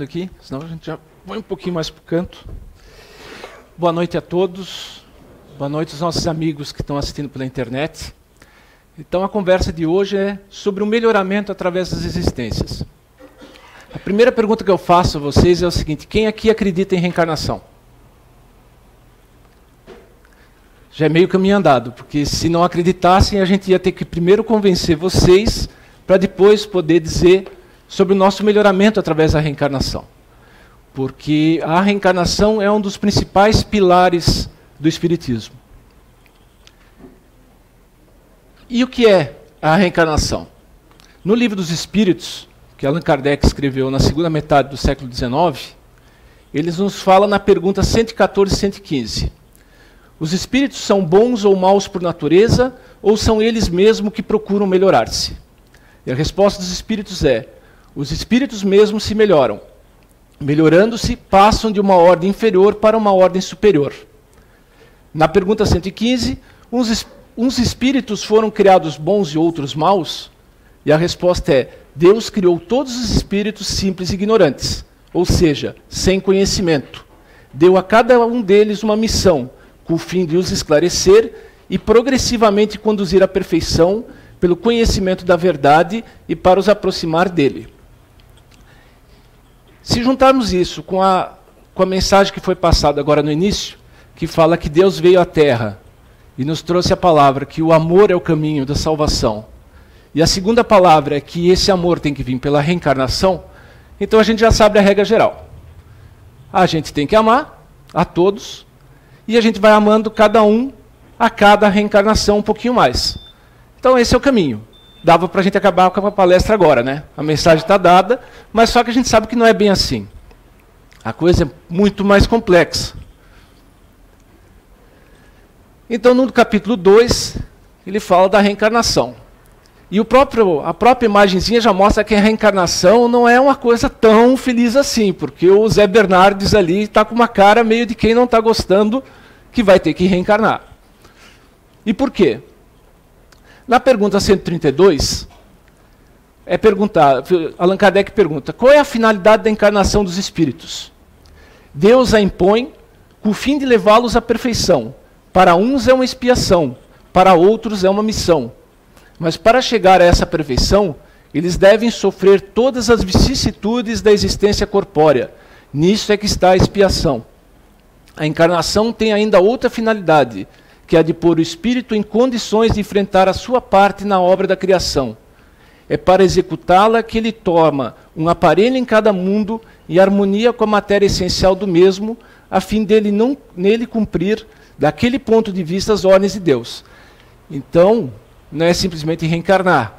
Aqui, senão a gente já vai um pouquinho mais para o canto. Boa noite a todos, boa noite aos nossos amigos que estão assistindo pela internet. Então a conversa de hoje é sobre o melhoramento através das existências. A primeira pergunta que eu faço a vocês é o seguinte: quem aqui acredita em reencarnação? Já é meio caminho andado, porque se não acreditassem a gente ia ter que primeiro convencer vocês para depois poder dizer sobre o nosso melhoramento através da reencarnação. Porque a reencarnação é um dos principais pilares do Espiritismo. E o que é a reencarnação? No Livro dos Espíritos, que Allan Kardec escreveu na segunda metade do século XIX, eles nos falam na pergunta 114 e 115. Os espíritos são bons ou maus por natureza, ou são eles mesmos que procuram melhorar-se? E a resposta dos espíritos é: os espíritos mesmos se melhoram. Melhorando-se, passam de uma ordem inferior para uma ordem superior. Na pergunta 115, uns espíritos foram criados bons e outros maus? E a resposta é: Deus criou todos os espíritos simples e ignorantes, ou seja, sem conhecimento. Deu a cada um deles uma missão, com o fim de os esclarecer e progressivamente conduzir à perfeição pelo conhecimento da verdade e para os aproximar dele. Se juntarmos isso com a mensagem que foi passada agora no início, que fala que Deus veio à Terra e nos trouxe a palavra que o amor é o caminho da salvação, e a segunda palavra é que esse amor tem que vir pela reencarnação, então a gente já sabe a regra geral. A gente tem que amar a todos, e a gente vai amando cada um a cada reencarnação um pouquinho mais. Então esse é o caminho. Dava para a gente acabar com a palestra agora, né? A mensagem está dada, mas só que a gente sabe que não é bem assim. A coisa é muito mais complexa. Então, no capítulo 2, ele fala da reencarnação. E a própria imagenzinha já mostra que a reencarnação não é uma coisa tão feliz assim, porque o Zé Bernardes ali está com uma cara meio de quem não está gostando que vai ter que reencarnar. E por quê? Na pergunta 132, Allan Kardec pergunta: qual é a finalidade da encarnação dos espíritos? Deus a impõe com o fim de levá-los à perfeição. Para uns é uma expiação, para outros é uma missão. Mas para chegar a essa perfeição, eles devem sofrer todas as vicissitudes da existência corpórea. Nisso é que está a expiação. A encarnação tem ainda outra finalidade, que é a de pôr o espírito em condições de enfrentar a sua parte na obra da criação. É para executá-la que ele toma um aparelho em cada mundo em harmonia com a matéria essencial do mesmo, a fim dele nele cumprir, daquele ponto de vista, as ordens de Deus. Então, não é simplesmente reencarnar.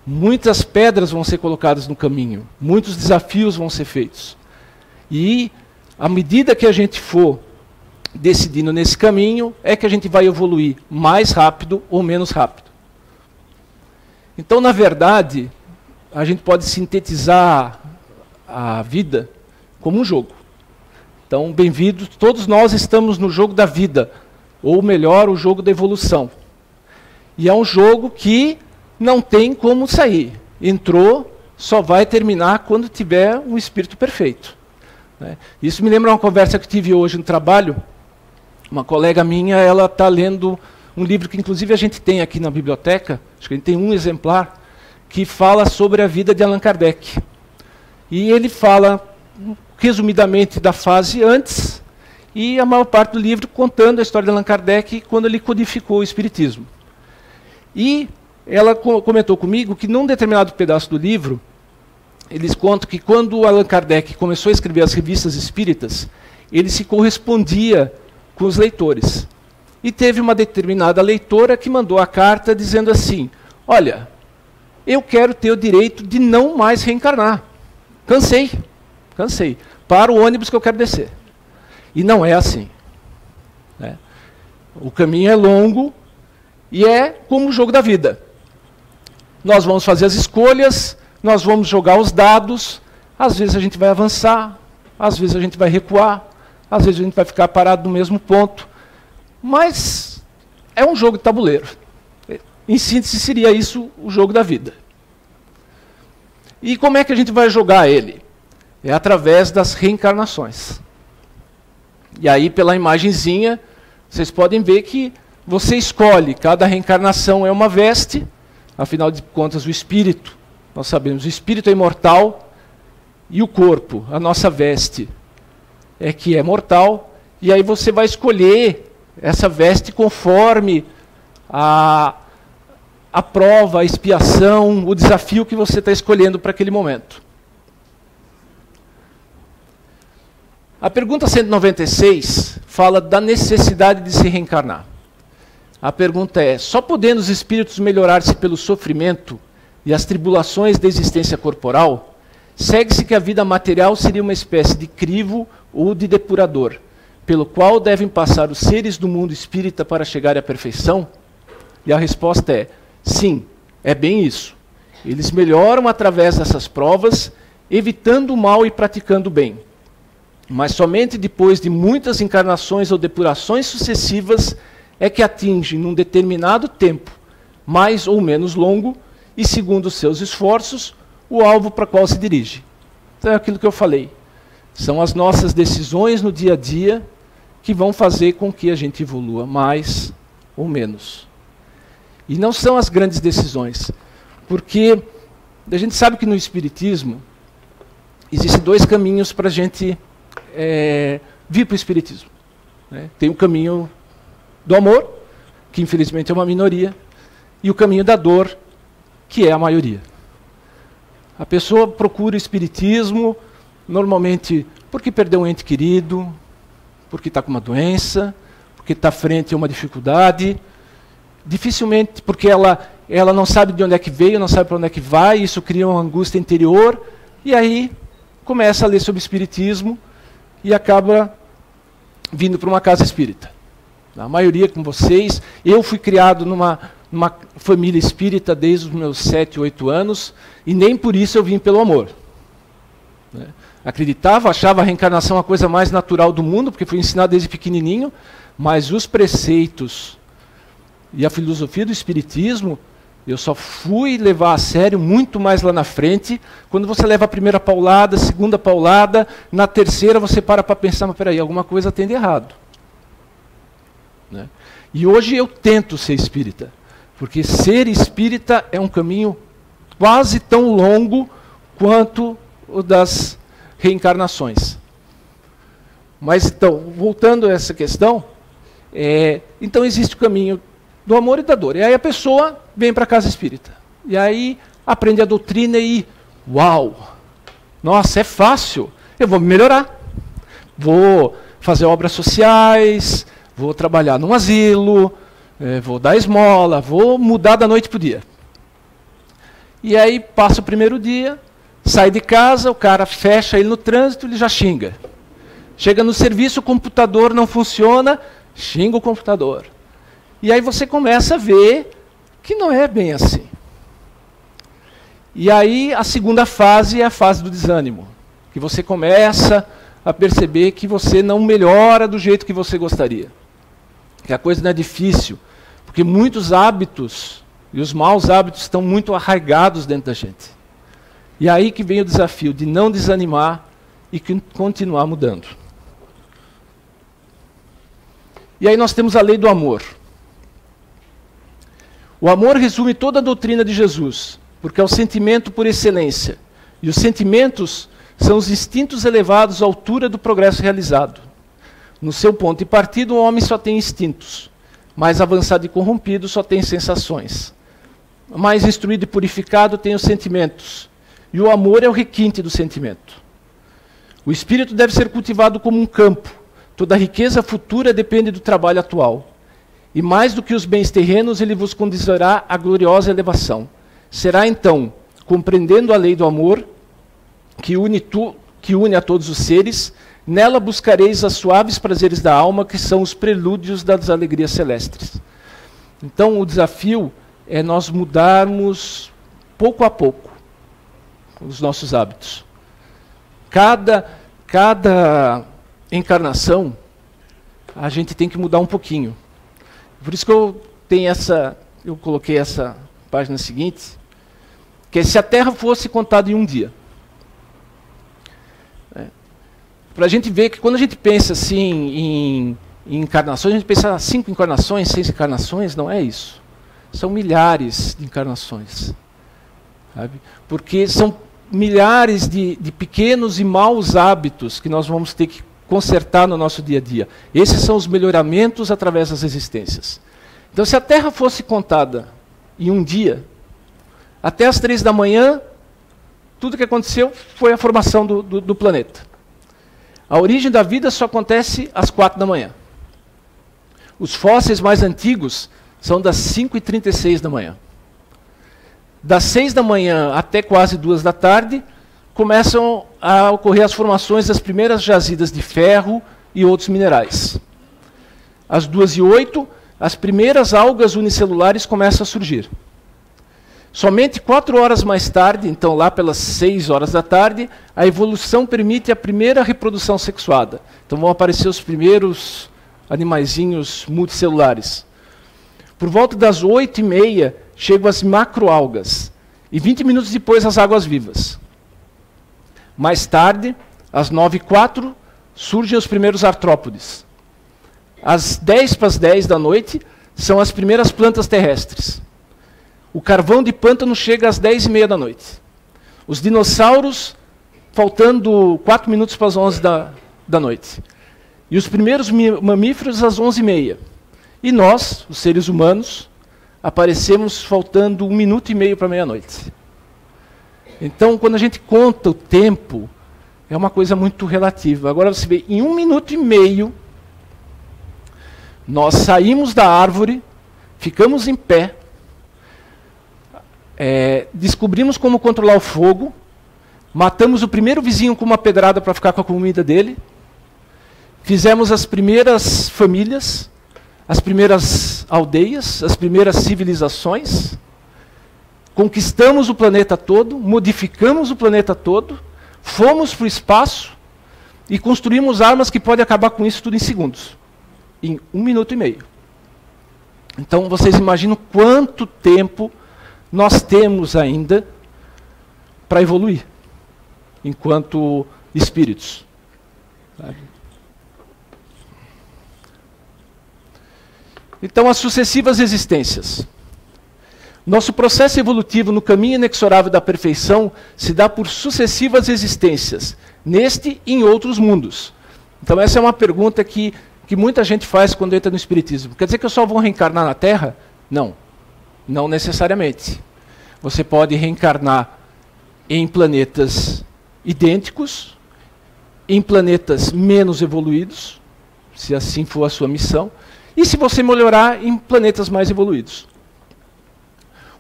Muitas pedras vão ser colocadas no caminho, muitos desafios vão ser feitos. E, à medida que a gente for decidindo nesse caminho, é que a gente vai evoluir mais rápido ou menos rápido. Então, na verdade, a gente pode sintetizar a vida como um jogo. Então, bem-vindos, todos nós estamos no jogo da vida, ou melhor, o jogo da evolução. E é um jogo que não tem como sair. Entrou, só vai terminar quando tiver um espírito perfeito. Isso me lembra uma conversa que tive hoje no trabalho. Uma colega minha, ela está lendo um livro que inclusive a gente tem aqui na biblioteca, acho que a gente tem um exemplar, que fala sobre a vida de Allan Kardec. E ele fala, resumidamente, da fase antes, e a maior parte do livro contando a história de Allan Kardec quando ele codificou o Espiritismo. E ela comentou comigo que num determinado pedaço do livro, eles contam que quando Allan Kardec começou a escrever as revistas espíritas, ele se correspondia com os leitores. E teve uma determinada leitora que mandou a carta dizendo assim: olha, eu quero ter o direito de não mais reencarnar. Cansei. Para o ônibus que eu quero descer. E não é assim. Né? O caminho é longo e é como o jogo da vida. Nós vamos fazer as escolhas, nós vamos jogar os dados, às vezes a gente vai avançar, às vezes a gente vai recuar, às vezes a gente vai ficar parado no mesmo ponto, mas é um jogo de tabuleiro. Em síntese, seria isso o jogo da vida. E como é que a gente vai jogar ele? É através das reencarnações. E aí, pela imagenzinha, vocês podem ver que você escolhe, cada reencarnação é uma veste, afinal de contas o espírito, nós sabemos, o espírito é imortal, e o corpo, a nossa veste, é que é mortal, e aí você vai escolher essa veste conforme a prova, a expiação, o desafio que você está escolhendo para aquele momento. A pergunta 196 fala da necessidade de se reencarnar. A pergunta é: só podendo os espíritos melhorar-se pelo sofrimento e as tribulações da existência corporal, segue-se que a vida material seria uma espécie de crivo ou de depurador, pelo qual devem passar os seres do mundo espírita para chegar à perfeição? E a resposta é: sim, é bem isso. Eles melhoram através dessas provas, evitando o mal e praticando o bem. Mas somente depois de muitas encarnações ou depurações sucessivas é que atingem, num determinado tempo, mais ou menos longo, e segundo os seus esforços, o alvo para o qual se dirige. Então é aquilo que eu falei. São as nossas decisões no dia a dia que vão fazer com que a gente evolua mais ou menos. E não são as grandes decisões, porque a gente sabe que no Espiritismo existem dois caminhos para a gente vir para o Espiritismo. Né? Tem o caminho do amor, que infelizmente é uma minoria, e o caminho da dor, que é a maioria. A pessoa procura o Espiritismo, normalmente porque perdeu um ente querido, porque está com uma doença, porque está frente a uma dificuldade, dificilmente porque ela não sabe de onde é que veio, não sabe para onde é que vai, isso cria uma angústia interior, e aí começa a ler sobre Espiritismo e acaba vindo para uma casa espírita. A maioria com vocês, eu fui criado numa família espírita desde os meus 7, 8 anos, e nem por isso eu vim pelo amor. Né? Acreditava, achava a reencarnação a coisa mais natural do mundo, porque fui ensinado desde pequenininho, mas os preceitos e a filosofia do Espiritismo, eu só fui levar a sério muito mais lá na frente, quando você leva a primeira paulada, a segunda paulada, na terceira você para pensar, mas peraí, alguma coisa tem de errado. Né? E hoje eu tento ser espírita, porque ser espírita é um caminho quase tão longo quanto o das reencarnações. Mas então, voltando a essa questão, então existe o caminho do amor e da dor. E aí a pessoa vem para a casa espírita. E aí aprende a doutrina e, uau, nossa, é fácil, eu vou me melhorar. Vou fazer obras sociais, vou trabalhar num asilo, vou dar esmola, vou mudar da noite para o dia. E aí passa o primeiro dia, sai de casa, o cara fecha ele no trânsito, ele já xinga. Chega no serviço, o computador não funciona, xinga o computador. E aí você começa a ver que não é bem assim. E aí a segunda fase é a fase do desânimo, que você começa a perceber que você não melhora do jeito que você gostaria. Que a coisa não é difícil, porque muitos hábitos, e os maus hábitos estão muito arraigados dentro da gente. E aí que vem o desafio de não desanimar e continuar mudando. E aí nós temos a lei do amor. O amor resume toda a doutrina de Jesus, porque é o sentimento por excelência. E os sentimentos são os instintos elevados à altura do progresso realizado. No seu ponto de partida, o homem só tem instintos. Mais avançado e corrompido só tem sensações. Mais instruído e purificado tem os sentimentos. E o amor é o requinte do sentimento. O espírito deve ser cultivado como um campo. Toda a riqueza futura depende do trabalho atual. E mais do que os bens terrenos, ele vos conduzirá à gloriosa elevação. Será então, compreendendo a lei do amor, que une a todos os seres, nela buscareis os suaves prazeres da alma, que são os prelúdios das alegrias celestes. Então o desafio é nós mudarmos pouco a pouco os nossos hábitos. Cada encarnação, a gente tem que mudar um pouquinho. Por isso que eu coloquei essa página seguinte, que é: se a Terra fosse contada em um dia. Para a gente ver que quando a gente pensa assim em encarnações, a gente pensa 5 encarnações, 6 encarnações, não é isso. São milhares de encarnações. Sabe? Porque são milhares de pequenos e maus hábitos que nós vamos ter que consertar no nosso dia a dia. Esses são os melhoramentos através das existências. Então, se a Terra fosse contada em um dia, até as 3 da manhã, tudo que aconteceu foi a formação do planeta. A origem da vida só acontece às 4 da manhã. Os fósseis mais antigos são das 5h36 da manhã. Das 6 da manhã até quase 2 da tarde, começam a ocorrer as formações das primeiras jazidas de ferro e outros minerais. Às 2h08, as primeiras algas unicelulares começam a surgir. Somente 4 horas mais tarde, então lá pelas 6 horas da tarde, a evolução permite a primeira reprodução sexuada. Então vão aparecer os primeiros animaizinhos multicelulares. Por volta das 8h30, chegam as macroalgas. E 20 minutos depois, as águas-vivas. Mais tarde, às 9h04, surgem os primeiros artrópodes. Às 10h10 da noite, são as primeiras plantas terrestres. O carvão de pântano chega às 10h30 da noite. Os dinossauros, faltando 4 minutos para as 11 da noite. E os primeiros mamíferos às 11h30. E nós, os seres humanos, aparecemos faltando 1 minuto e meio para meia-noite. Então, quando a gente conta o tempo, é uma coisa muito relativa. Agora você vê, em 1 minuto e meio, nós saímos da árvore, ficamos em pé, descobrimos como controlar o fogo, matamos o primeiro vizinho com uma pedrada para ficar com a comida dele, fizemos as primeiras famílias, as primeiras aldeias, as primeiras civilizações, conquistamos o planeta todo, modificamos o planeta todo, fomos para o espaço e construímos armas que podem acabar com isso tudo em segundos, em 1 minuto e meio. Então vocês imaginam quanto tempo nós temos ainda para evoluir, enquanto espíritos. Então, as sucessivas existências. Nosso processo evolutivo no caminho inexorável da perfeição se dá por sucessivas existências, neste e em outros mundos. Então, essa é uma pergunta que muita gente faz quando entra no Espiritismo. Quer dizer que eu só vou reencarnar na Terra? Não. Não necessariamente. Você pode reencarnar em planetas idênticos, em planetas menos evoluídos, se assim for a sua missão, e se você melhorar, em planetas mais evoluídos,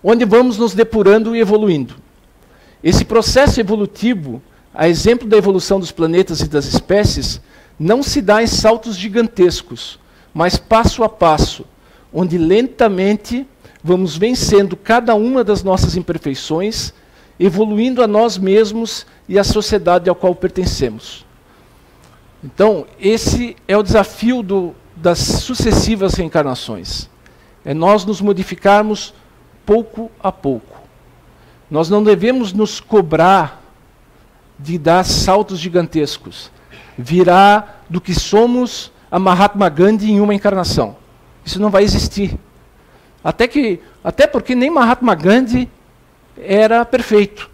onde vamos nos depurando e evoluindo. Esse processo evolutivo, a exemplo da evolução dos planetas e das espécies, não se dá em saltos gigantescos, mas passo a passo, onde lentamente vamos vencendo cada uma das nossas imperfeições, evoluindo a nós mesmos e à sociedade ao qual pertencemos. Então, esse é o desafio das sucessivas reencarnações. É nós nos modificarmos pouco a pouco. Nós não devemos nos cobrar de dar saltos gigantescos. Virar do que somos a Mahatma Gandhi em uma encarnação. Isso não vai existir. Até porque nem Mahatma Gandhi era perfeito.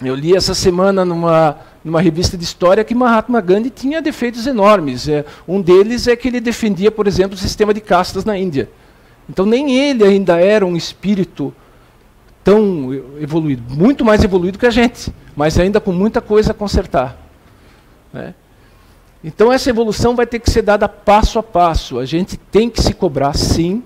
Eu li essa semana numa revista de história que Mahatma Gandhi tinha defeitos enormes. Um deles é que ele defendia, por exemplo, o sistema de castas na Índia. Então nem ele ainda era um espírito tão evoluído, muito mais evoluído que a gente, mas ainda com muita coisa a consertar. Então essa evolução vai ter que ser dada passo a passo. A gente tem que se cobrar, sim,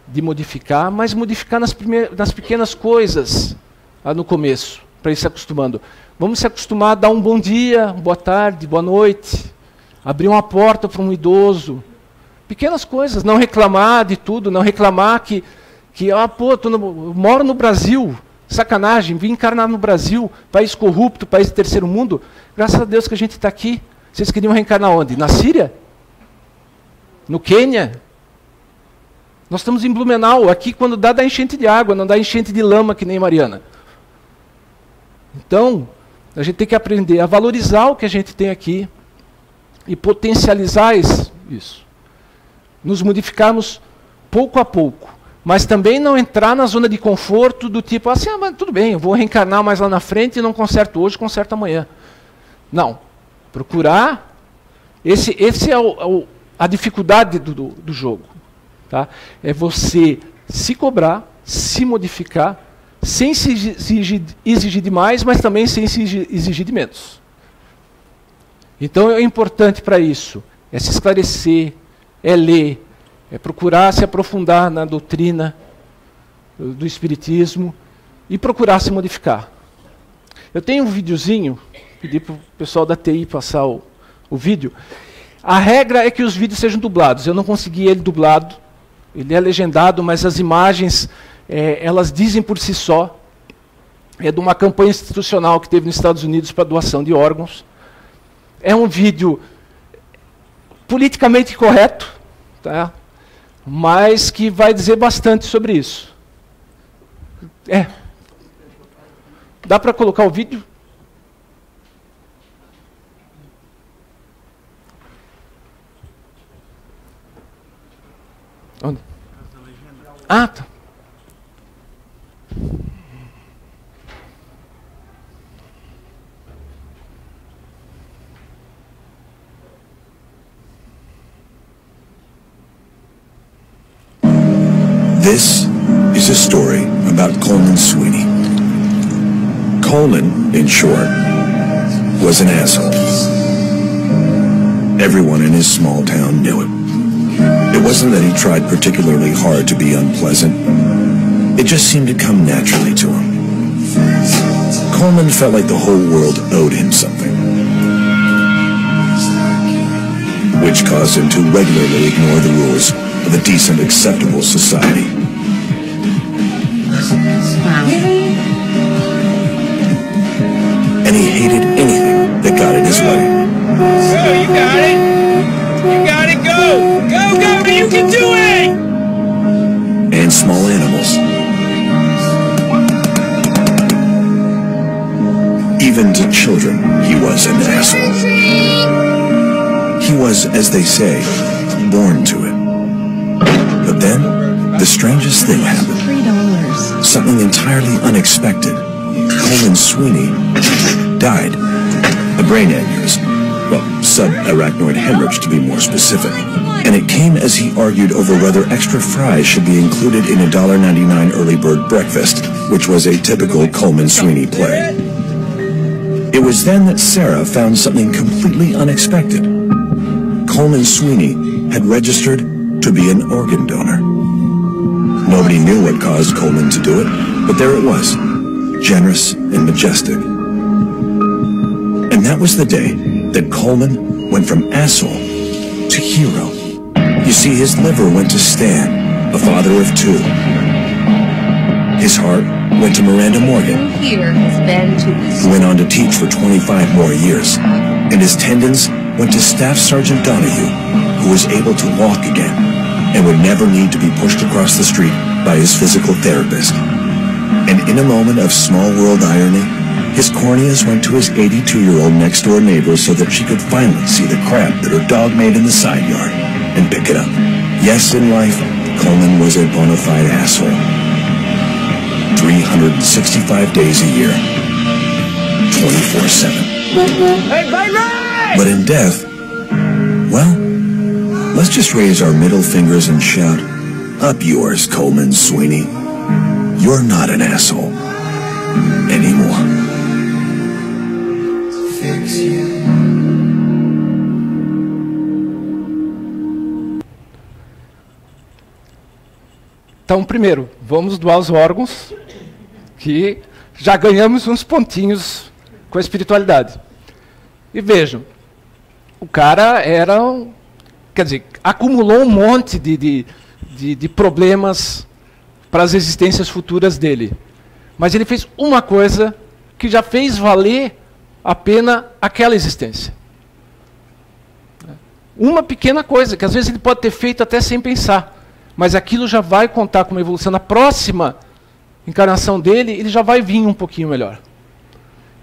de modificar, mas modificar nas pequenas coisas, lá no começo, para ir se acostumando. Vamos se acostumar a dar um bom dia, boa tarde, boa noite, abrir uma porta para um idoso. Pequenas coisas, não reclamar de tudo, não reclamar que eu moro no Brasil, sacanagem, vim encarnar no Brasil, país corrupto, país de terceiro mundo, graças a Deus que a gente está aqui. Vocês queriam reencarnar onde? Na Síria? No Quênia? Nós estamos em Blumenau, aqui quando dá enchente de água, não dá enchente de lama que nem Mariana. Então, A gente tem que aprender a valorizar o que a gente tem aqui e potencializar isso. Nos modificarmos pouco a pouco. Mas também não entrar na zona de conforto do tipo, assim, mas tudo bem, eu vou reencarnar mais lá na frente e não conserto hoje, conserto amanhã. Não. Procurar. Esse é a dificuldade do jogo. Tá? É você se cobrar, se modificar, sem se exigir demais, mas também sem se exigir de menos. Então é importante para isso, é se esclarecer, é ler, é procurar se aprofundar na doutrina do Espiritismo e procurar se modificar. Eu tenho um videozinho, pedi para o pessoal da TI passar o vídeo. A regra é que os vídeos sejam dublados. Eu não consegui ele dublado, ele é legendado, mas as imagens, elas dizem por si só. É de uma campanha institucional que teve nos Estados Unidos para doação de órgãos. É um vídeo politicamente correto, tá? Mas que vai dizer bastante sobre isso. Dá para colocar o vídeo? Onde? Ah, tá. This is a story about Coleman Sweeney. Coleman, in short, was an asshole. Everyone in his small town knew it. It wasn't that he tried particularly hard to be unpleasant. It just seemed to come naturally to him. Coleman felt like the whole world owed him something, which caused him to regularly ignore the rules of a decent, acceptable society. And he hated anything that got in his way. Go, you got it! You got it, go! Go, go, you can do it! And small animals. Even to children, he was an asshole. He was, as they say, born to it. But then, the strangest thing happened. Something entirely unexpected. Coleman Sweeney died. A brain aneurysm. Well, subarachnoid hemorrhage to be more specific. And it came as he argued over whether extra fries should be included in a $1.99 early bird breakfast, which was a typical Coleman Sweeney play. It was then that Sarah found something completely unexpected. Coleman Sweeney had registered to be an organ donor. Nobody knew what caused Coleman to do it, but there it was, generous and majestic. And that was the day that Coleman went from asshole to hero. You see, his liver went to Stan, a father of two. His heart went to Miranda Morgan, who went on to teach for 25 more years. And his tendons went to Staff Sergeant Donahue, who was able to walk again and would never need to be pushed across the street by his physical therapist. And in a moment of small world irony, his corneas went to his 82-year-old next-door neighbor so that she could finally see the crap that her dog made in the side yard and pick it up. Yes, in life, Coleman was a bona fide asshole. 365 days a year, 24/7. Hey, Byron! But in death, well, let's just raise our middle fingers and shout, "Up yours, Coleman Sweeney. You're not an asshole anymore." Então, primeiro, vamos doar os órgãos, que já ganhamos uns pontinhos com a espiritualidade. E vejam, o cara era, quer dizer, acumulou um monte de problemas para as existências futuras dele. Mas ele fez uma coisa que já fez valer a pena aquela existência. Uma pequena coisa, que às vezes ele pode ter feito até sem pensar. Mas aquilo já vai contar com uma evolução. Na próxima encarnação dele, ele já vai vir um pouquinho melhor.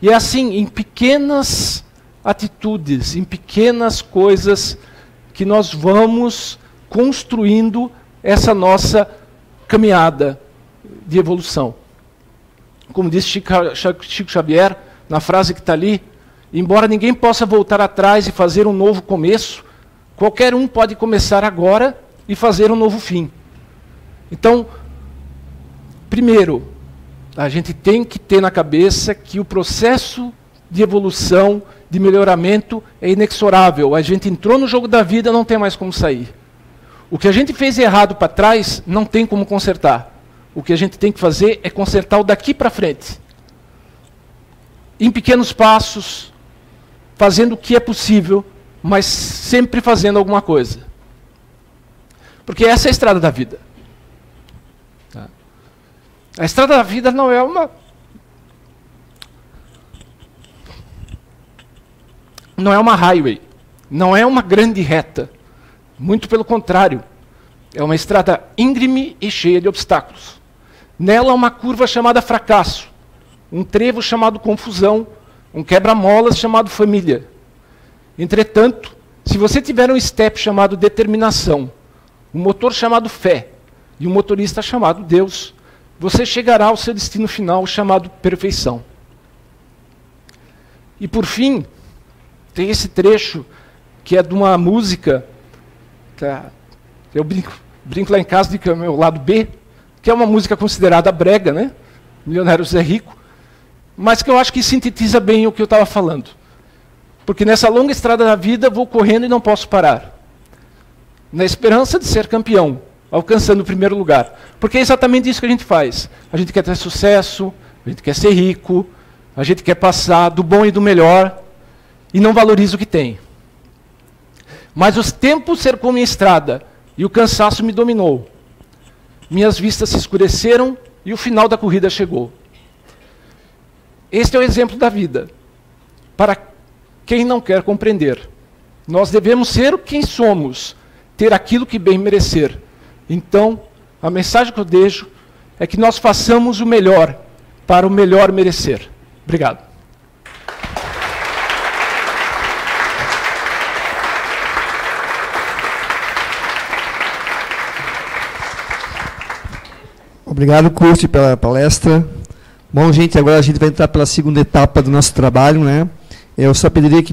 E é assim, em pequenas atitudes, em pequenas coisas, que nós vamos construindo essa nossa caminhada de evolução. Como disse Chico Xavier, na frase que está ali, embora ninguém possa voltar atrás e fazer um novo começo, qualquer um pode começar agora e fazer um novo fim. Então, primeiro, a gente tem que ter na cabeça que o processo de evolução, de melhoramento, é inexorável. A gente entrou no jogo da vida, não tem mais como sair. O que a gente fez errado para trás, não tem como consertar. O que a gente tem que fazer é consertar o daqui para frente. Em pequenos passos, fazendo o que é possível, mas sempre fazendo alguma coisa. Porque essa é a estrada da vida. A estrada da vida não é uma highway, não é uma grande reta. Muito pelo contrário. É uma estrada íngreme e cheia de obstáculos. Nela há uma curva chamada fracasso, um trevo chamado confusão, um quebra-molas chamado família. Entretanto, se você tiver um step chamado determinação, um motor chamado fé e um motorista chamado Deus, você chegará ao seu destino final chamado perfeição. E por fim, tem esse trecho que é de uma música, eu brinco lá em casa de que é o meu lado B, que é uma música considerada brega, né? Milionário Zé Rico, mas que eu acho que sintetiza bem o que eu estava falando. Porque nessa longa estrada da vida vou correndo e não posso parar. Na esperança de ser campeão, alcançando o primeiro lugar. Porque é exatamente isso que a gente faz. A gente quer ter sucesso, a gente quer ser rico, a gente quer passar do bom e do melhor, e não valoriza o que tem. Mas os tempos cercou minha estrada, e o cansaço me dominou. Minhas vistas se escureceram, e o final da corrida chegou. Este é o exemplo da vida. Para quem não quer compreender. Nós devemos ser quem somos, ter aquilo que bem merecer. Então, a mensagem que eu deixo é que nós façamos o melhor para o melhor merecer. Obrigado. Obrigado, Curti, pela palestra. Bom, gente, agora a gente vai entrar pela segunda etapa do nosso trabalho, né? Eu só pediria que